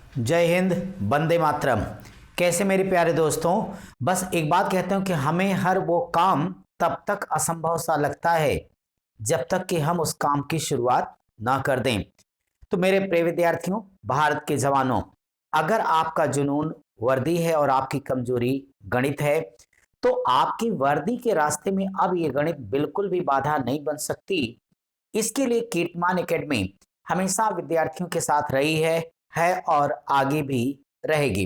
जय हिंद, वंदे मातरम। कैसे मेरे प्यारे दोस्तों। बस एक बात कहता हूं कि हमें हर वो काम तब तक असंभव सा लगता है जब तक कि हम उस काम की शुरुआत ना कर दें। तो मेरे प्रिय विद्यार्थियों, भारत के जवानों, अगर आपका जुनून वर्दी है और आपकी कमजोरी गणित है, तो आपकी वर्दी के रास्ते में अब ये गणित बिल्कुल भी बाधा नहीं बन सकती। इसके लिए कीर्तिमान एकेडमी हमेशा विद्यार्थियों के साथ रही है और आगे भी रहेगी।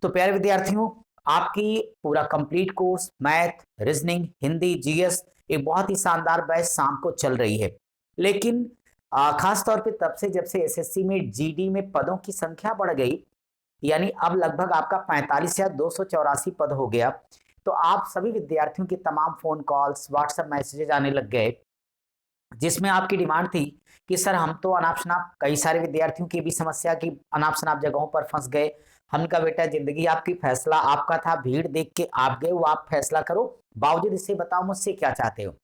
तो प्यारे विद्यार्थियों, आपकी पूरा complete course math, reasoning, Hindi, GS एक बहुत ही शानदार बैच शाम को चल रही है। लेकिन खास तौर पे तब से जब से एसएससी में जीडी में पदों की संख्या बढ़ गई, यानी अब लगभग आपका 45 या 284 पद हो गया, तो आप सभी विद्यार्थियों के तमाम फोन कॉल्स, व्हाट्सएप मैसेजेस आने लग गए, जिसमें आपकी डिमांड थी कि सर हम तो अनाप शनाप, कई सारे विद्यार्थियों की भी समस्या की अनाप शनाप जगहों पर फंस गए। हमने कहा बेटा जिंदगी आपकी, फैसला आपका था, भीड़ देख के आप गए, वो आप फैसला करो, बावजूद इससे बताओ मुझसे क्या चाहते हो।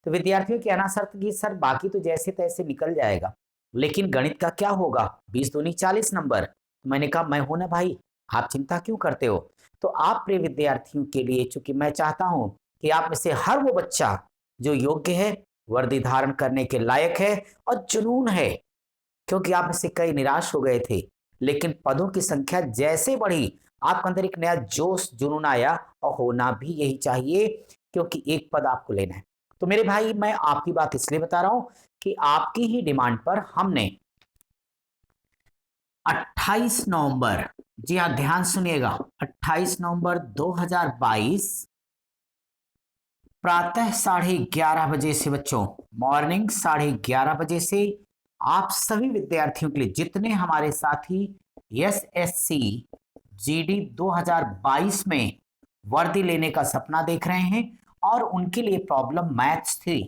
तो विद्यार्थियों की आना शर्त की सर बाकी तो जैसे तैसे निकल जाएगा, लेकिन गणित का क्या होगा, 20 दूनी 40 नंबर। तो मैंने कहा मैं हूं ना भाई, आप चिंता क्यों करते हो। तो आप प्रिय विद्यार्थियों के लिए, चूंकि मैं चाहता हूं कि आप में से हर वो बच्चा जो योग्य है, वर्दी धारण करने के लायक है और जुनून है, क्योंकि आप में से कई निराश हो गए थे, लेकिन पदों की संख्या जैसे बढ़ी आपके अंदर एक नया जोश जुनून आया, और होना भी यही चाहिए, क्योंकि एक पद आपको लेना है। तो मेरे भाई, मैं आपकी बात इसलिए बता रहा हूं कि आपकी ही डिमांड पर हमने 28 नवंबर, जी हाँ ध्यान सुनिएगा, 28 नवंबर 2022 प्रातः 11:30 बजे से, बच्चों मॉर्निंग 11:30 बजे से आप सभी विद्यार्थियों के लिए, जितने हमारे साथी एसएससी जीडी 2022 में वर्दी लेने का सपना देख रहे हैं और उनके लिए प्रॉब्लम मैथ्स थी,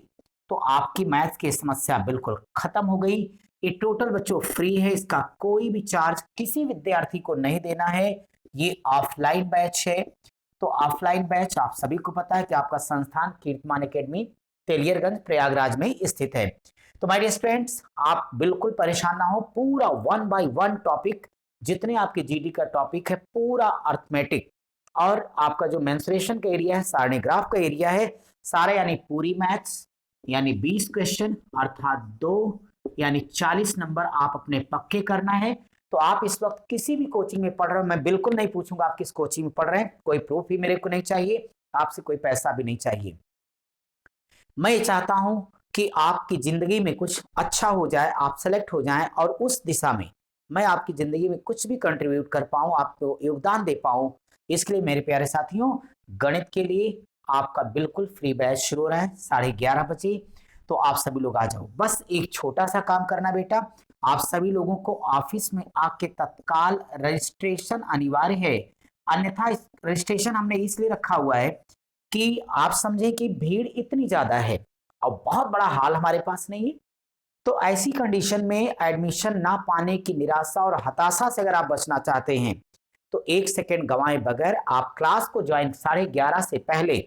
तो आपकी मैथ्स की समस्या बिल्कुल खत्म हो गई। ये टोटल बच्चों फ्री है, इसका कोई भी चार्ज किसी विद्यार्थी को नहीं देना है। ये ऑफलाइन बैच है। तो ऑफलाइन बैच आप सभी को पता है कि आपका संस्थान कीर्तिमान एकेडमी तेलियरगंज प्रयागराज में स्थित है। तो माय डियर स्टूडेंट्स, आप बिल्कुल परेशान ना हो, पूरा 1 बाय 1 टॉपिक, जितने आपके जीडी का टॉपिक है, पूरा अर्थमेटिक और आपका जो मेंसुरेशन का एरिया है, सारणीग्राफ का एरिया है, सारा यानी पूरी मैथ्स, यानी 20 क्वेश्चन अर्थात 2 यानी 40 नंबर आप अपने पक्के करना है। तो आप इस वक्त किसी भी कोचिंग में पढ़ रहे हो, मैं बिल्कुल नहीं पूछूंगा आप किस कोचिंग में पढ़ रहे हैं, कोई प्रूफ भी मेरे को नहीं चाहिए, आपसे कोई पैसा भी नहीं चाहिए। मैं ये चाहता हूं कि आपकी जिंदगी में कुछ अच्छा हो जाए, आप सेलेक्ट हो जाएं और उस दिशा में मैं आपकी जिंदगी में कुछ भी कंट्रीब्यूट कर पाऊं, आपको योगदान दे पाऊं। इसके लिए मेरे प्यारे साथियों, गणित के लिए आपका बिल्कुल फ्री बैच शुरू हो रहा है 11:30 बजे। तो आप सभी लोग आ जाओ। बस एक छोटा सा काम करना बेटा, आप सभी लोगों को ऑफिस में आके तत्काल रजिस्ट्रेशन अनिवार्य है। अन्यथा इस रजिस्ट्रेशन हमने इसलिए रखा हुआ है कि आप समझे कि भीड़ इतनी ज्यादा है और बहुत बड़ा हॉल हमारे पास नहीं है। तो ऐसी कंडीशन में एडमिशन ना पाने की निराशा और हताशा से अगर आप बचना चाहते हैं, तो एक सेकेंड गंवाए बगैर आप क्लास को ज्वाइन 11:30 से पहले,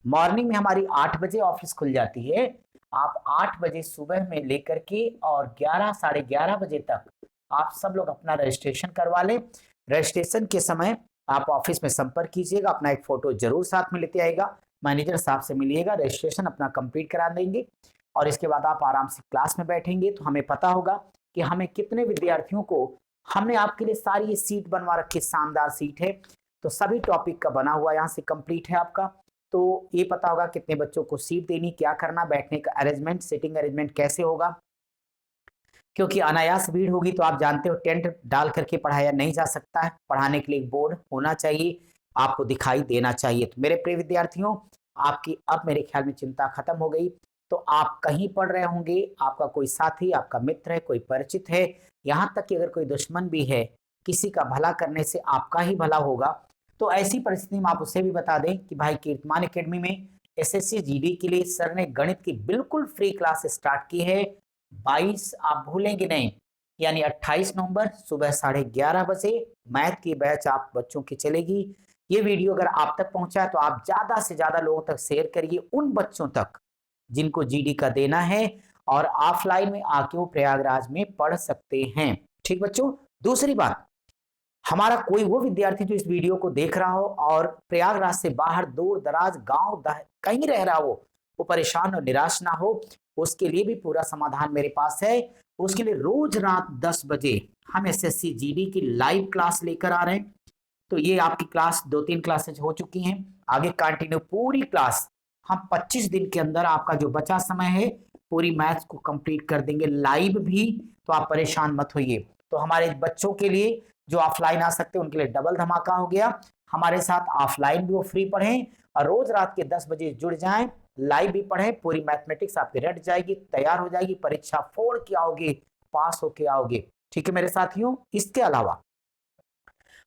मॉर्निंग में हमारी 8 बजे ऑफिस खुल जाती है, आप 8 बजे सुबह में लेकर के और 11 11:30 बजे तक आप सब लोग अपना रजिस्ट्रेशन करवा लें। रजिस्ट्रेशन के समय आप ऑफिस में संपर्क कीजिएगा, अपना एक फोटो जरूर साथ में लेते आएगा, मैनेजर साहब से मिलिएगा, रजिस्ट्रेशन अपना कंप्लीट करा देंगे और इसके बाद आप आराम से क्लास में बैठेंगे तो हमें पता होगा कि हमें कितने विद्यार्थियों को, हमने आपके लिए सारी ये सीट बनवा रखी, शानदार सीट है, तो सभी टॉपिक का बना हुआ यहाँ से कंप्लीट है आपका। तो ये पता होगा कितने बच्चों को सीट देनी, क्या करना, बैठने का अरेंजमेंट, सिटिंग अरेंजमेंट कैसे होगा, क्योंकि अनायास भीड़ होगी तो आप जानते हो टेंट डाल करके पढ़ाया नहीं जा सकता है, पढ़ाने के लिए एक बोर्ड होना चाहिए, आपको दिखाई देना चाहिए। तो मेरे प्रिय विद्यार्थियों, आपकी अब मेरे ख्याल में चिंता खत्म हो गई। तो आप कहीं पढ़ रहे होंगे, आपका कोई साथी, आपका मित्र है, कोई परिचित है, यहाँ तक कि अगर कोई दुश्मन भी है, किसी का भला करने से आपका ही भला होगा। तो ऐसी परिस्थिति में आप उसे भी बता दें कि भाई कीर्तिमान एकेडमी में एसएससी जीडी के लिए सर ने गणित की बिल्कुल फ्री क्लास स्टार्ट की है। 22 आप भूलेंगे नहीं, यानी 28 नवंबर सुबह 11:30 बजे मैथ की बैच आप बच्चों की चलेगी। ये वीडियो अगर आप तक पहुंचा है तो आप ज्यादा से ज्यादा लोगों तक शेयर करिए, उन बच्चों तक जिनको जीडी का देना है और ऑफलाइन में आके वो प्रयागराज में पढ़ सकते हैं। ठीक बच्चों, दूसरी बात, हमारा कोई वो विद्यार्थी जो इस वीडियो को देख रहा हो और प्रयागराज से बाहर दूर दराज गांव कहीं रह रहा हो, वो परेशान और निराश ना हो, उसके लिए भी पूरा समाधान मेरे पास है। उसके लिए रोज रात 10 बजे हम एसएससी जीडी की लाइव क्लास लेकर आ रहे हैं। तो ये आपकी क्लास 2-3 क्लासेज हो चुकी हैं, आगे कंटिन्यू पूरी क्लास हम 25 दिन के अंदर आपका जो बचा समय है पूरी मैथ्स को कंप्लीट कर देंगे लाइव भी। तो आप परेशान मत होइए। तो हमारे बच्चों के लिए जो ऑफलाइन आ सकते हैं उनके लिए डबल धमाका हो गया। हमारे साथ ऑफलाइन भी वो फ्री पढ़ें और रोज रात के 10 बजे जुड़ जाएं, लाइव भी पढ़ें। पूरी मैथमेटिक्स आपकी रट जाएगी, तैयार हो जाएगी, परीक्षा फोड़ के आओगे, पास होके आओगे। ठीक है मेरे साथियों। इसके अलावा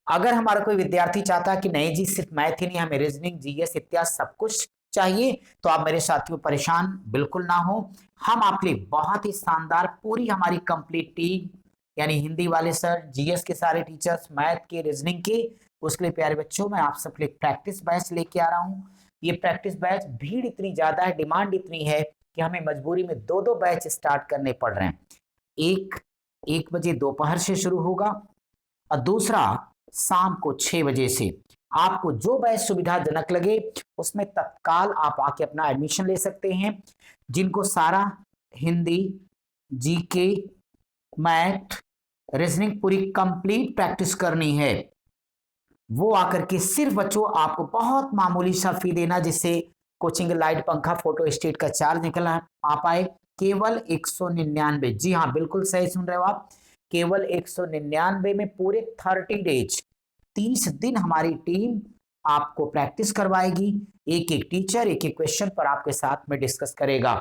अगर हमारा कोई विद्यार्थी चाहता है कि नहीं जी सिर्फ मैथ ही नहीं, हमें रीजनिंग, जीएस इत्यादि सब कुछ चाहिए, तो आप मेरे साथियों परेशान बिल्कुल ना हो। हम आपके लिए बहुत ही शानदार पूरी हमारी कंप्लीट टीम, यानी हिंदी वाले सर, जीएस के सारे टीचर्स, मैथ के, रीजनिंग के, उसके लिए प्यारे बच्चों मैं आप सबके लिए प्रैक्टिस बैच लेके आ रहा हूँ। ये प्रैक्टिस बैच भीड़ इतनी ज्यादा है, डिमांड इतनी है कि हमें मजबूरी में 2-2 बैच स्टार्ट करने पड़ रहे हैं। एक बजे दोपहर से शुरू होगा और दूसरा शाम को 6 बजे से। आपको जो बैच सुविधाजनक लगे उसमें तत्काल आप आके अपना एडमिशन ले सकते हैं। जिनको सारा हिंदी, जीके, मैथ, रीजनिंग पूरी कंप्लीट प्रैक्टिस करनी है, वो आकर के सिर्फ बच्चों आपको बहुत मामूली सा फी देना, जिससे कोचिंग, लाइट, पंखा, फोटो स्टेट का चार्ज निकल आ पाए। केवल 199। जी हाँ, बिल्कुल सही सुन रहे हो आप। केवल 199 में पूरे 30 डेज, 30 दिन हमारी टीम आपको प्रैक्टिस करवाएगी। एक एक टीचर एक एक क्वेश्चन पर आपके साथ में डिस्कस करेगा।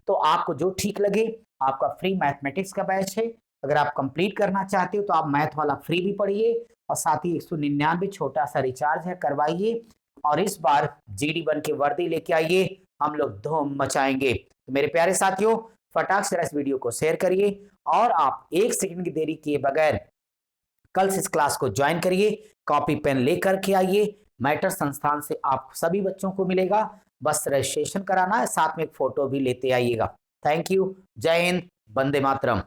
तो आपको जो ठीक लगे, आपका फ्री मैथमेटिक्स का बैच है। अगर आप कंप्लीट करना चाहते हो तो आप मैथ वाला फ्री भी पढ़िए और साथ ही 199 छोटा सा रिचार्ज है, करवाइए और इस बार जीडी बन के वर्दी लेके आइए, हम लोग धूम मचाएंगे। तो मेरे प्यारे साथियों, फटाक से इस वीडियो को शेयर करिए और आप 1 सेकंड की देरी किए बगैर कल से इस क्लास को ज्वाइन करिए। कॉपी पेन लेकर के आइए। मैटर संस्थान से आप सभी बच्चों को मिलेगा, बस रजिस्ट्रेशन कराना है, साथ में एक फोटो भी लेते आइएगा। Thank you. जय हिंद, वंदे मातरम।